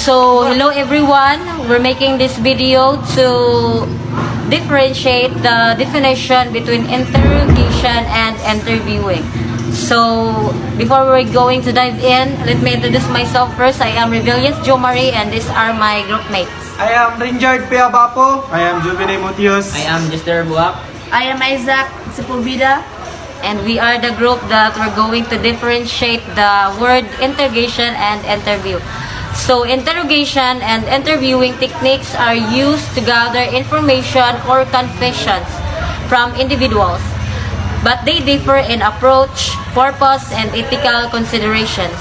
So, hello everyone. We're making this video to differentiate the definition between interrogation and interviewing. So, before we're going to dive in, let me introduce myself first. I am Rebellious Jo Marie and these are my group mates. I am Rinjard Piabapo. I am Juvenile Motios. I am Jester Buak. I am Isaac Sepulveda. And we are the group that we're going to differentiate the word interrogation and interview. So, interrogation and interviewing techniques are used to gather information or confessions from individuals, but they differ in approach, purpose, and ethical considerations.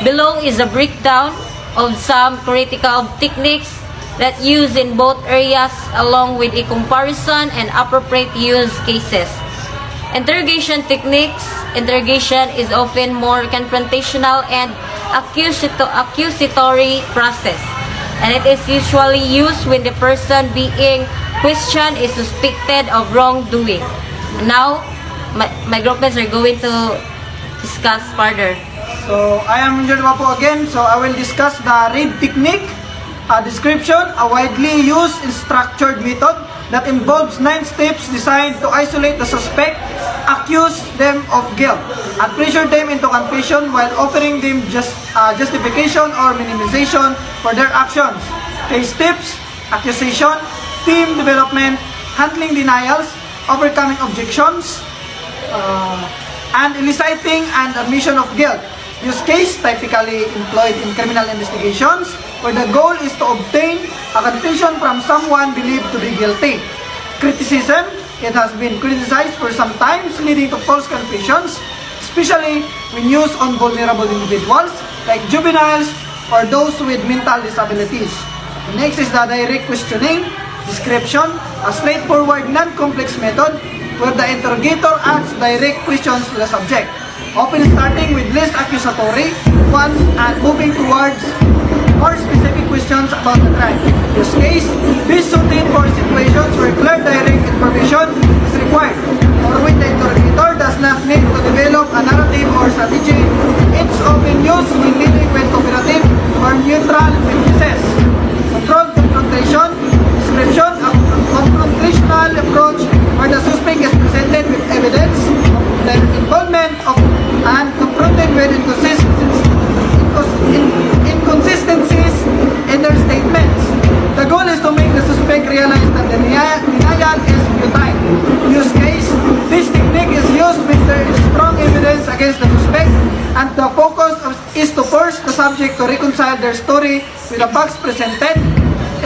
Below is a breakdown of some critical techniques that use in both areas along with a comparison and appropriate use cases. Interrogation techniques. Interrogation is often more confrontational and accusatory process, and it is usually used when the person being questioned is suspected of wrongdoing. Now, my group mates are going to discuss further. So, I am Rinjard Piabapo again. So, I will discuss the read technique. A description, a widely used and structured method that involves 9 steps designed to isolate the suspect, accuse them of guilt, and pressure them into confession while offering them justification or minimization for their actions. Case tips, accusation, team development, handling denials, overcoming objections, and eliciting and admission of guilt. Use case typically employed in criminal investigations where the goal is to obtain a confession from someone believed to be guilty. Criticism, it has been criticized for some times leading to false confessions, especially when used on vulnerable individuals like juveniles or those with mental disabilities. Next is the direct questioning. Description, a straightforward, non-complex method where the interrogator asks direct questions to the subject, often starting with less accusatory ones and moving towards more specific questions about the crime. Use case, this suited for situations where clear direct information is required, or when the interrogator does not need to develop a narrative or strategy. It's often used when dealing with cooperative or neutral witnesses. Controlled confrontation. Description, a confrontational approach where the suspect is presented with evidence of their involvement and confronted with inconsistencies in their statements. The goal is to make the suspect realize that the denial is futile. Use case, this technique is used when there is strong evidence against the suspect and the focus is to force the subject to reconcile their story with the facts presented.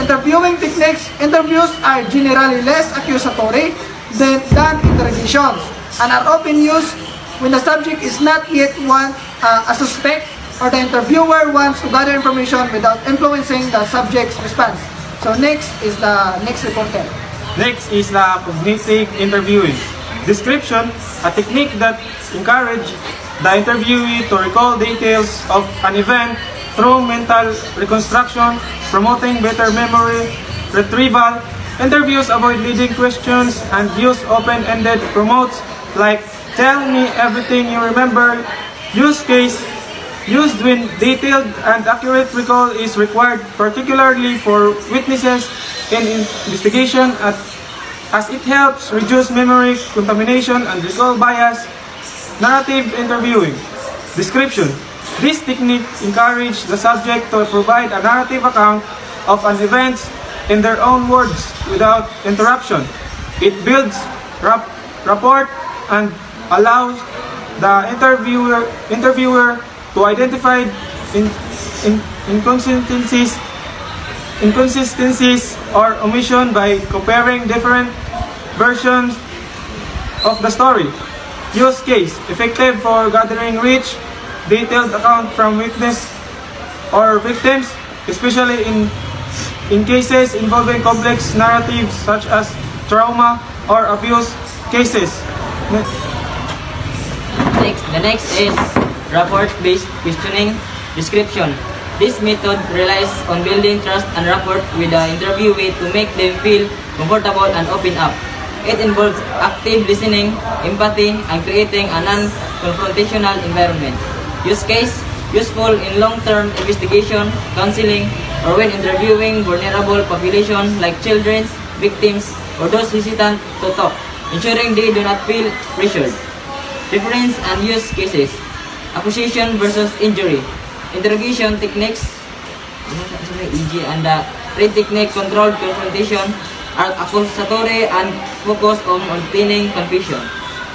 Interviewing techniques. Interviews are generally less accusatory than interrogations and are often used when the subject is not yet a suspect or the interviewer wants to gather information without influencing the subject's response. So next is the next reporter. Next is the cognitive interviewing. Description, a technique that encourages the interviewee to recall details of an event through mental reconstruction, promoting better memory retrieval. Interviews avoid leading questions and use open-ended promotes like "tell me everything you remember." Use case, used when detailed and accurate recall is required, particularly for witnesses in investigation as it helps reduce memory contamination and recall bias. Narrative interviewing. Description. This technique encourages the subject to provide a narrative account of an event in their own words without interruption. It builds rapport and allows the interviewer to identify inconsistencies or omission by comparing different versions of the story. Use case, effective for gathering rich, detailed account from witness or victims, especially in cases involving complex narratives such as trauma or abuse cases. The next is rapport-based questioning. Description. This method relies on building trust and rapport with the interviewee to make them feel comfortable and open up. It involves active listening, empathy, and creating a non-confrontational environment. Use case, useful in long-term investigation, counseling, or when interviewing vulnerable population like children, victims, or those hesitant to talk, ensuring they do not feel pressured. Difference and use cases. Accusation versus injury. Interrogation techniques, EG, and the read technique controlled confrontation are accusatory and focus on obtaining confession.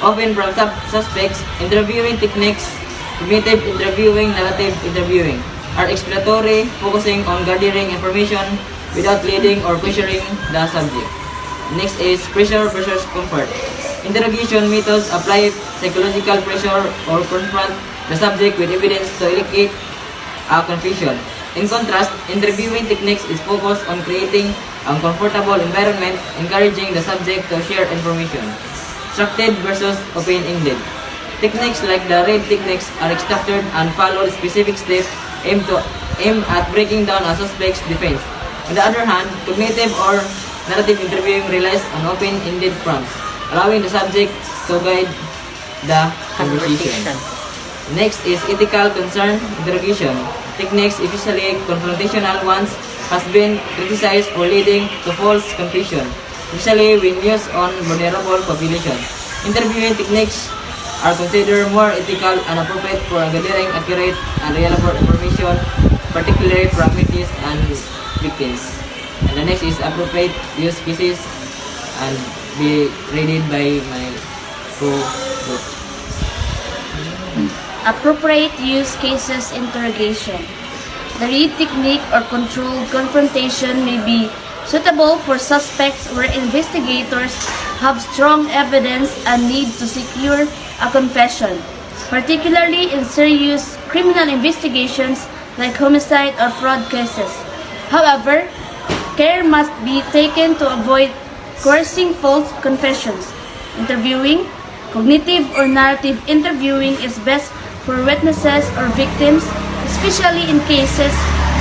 Often from suspects, interviewing techniques, cognitive interviewing, narrative interviewing, are exploratory, focusing on gathering information without leading or pressuring the subject. Next is pressure versus comfort. Interrogation methods apply psychological pressure or confront the subject with evidence to elicit a confession. In contrast, interviewing techniques is focused on creating a comfortable environment, encouraging the subject to share information. Structured versus open-ended. Techniques like the read techniques are structured and follow specific steps aimed at breaking down a suspect's defense. On the other hand, cognitive or narrative interviewing relies on open-ended prompts, allowing the subject to guide the conversation. Next is ethical concern interrogation. Techniques, especially confrontational ones, has been criticized for leading to false confession, especially when used on vulnerable populations. Interviewing techniques are considered more ethical and appropriate for gathering accurate and reliable information, particularly from witnesses and victims. And the next is appropriate use cases and be read by my co-group. Appropriate use cases interrogation. The read technique or controlled confrontation may be suitable for suspects where investigators have strong evidence and need to secure a confession, particularly in serious criminal investigations like homicide or fraud cases. However, care must be taken to avoid coercing false confessions. Interviewing, cognitive or narrative interviewing is best for witnesses or victims, especially in cases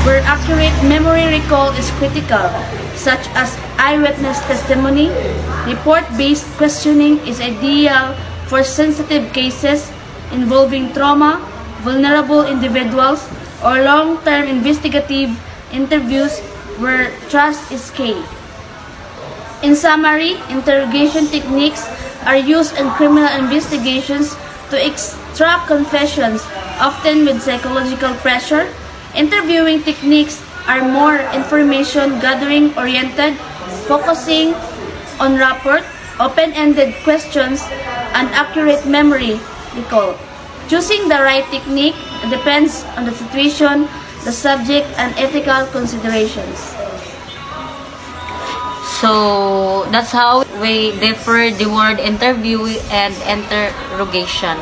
where accurate memory recall is critical, such as eyewitness testimony. Report-based questioning is ideal for sensitive cases involving trauma, vulnerable individuals, or long-term investigative interviews where trust is key. In summary, interrogation techniques are used in criminal investigations to extract confessions, often with psychological pressure. Interviewing techniques are more information gathering oriented, focusing on rapport, open-ended questions, and accurate memory recall. Choosing the right technique depends on the situation, the subject, and ethical considerations. So that's how we differ the word interview and interrogation.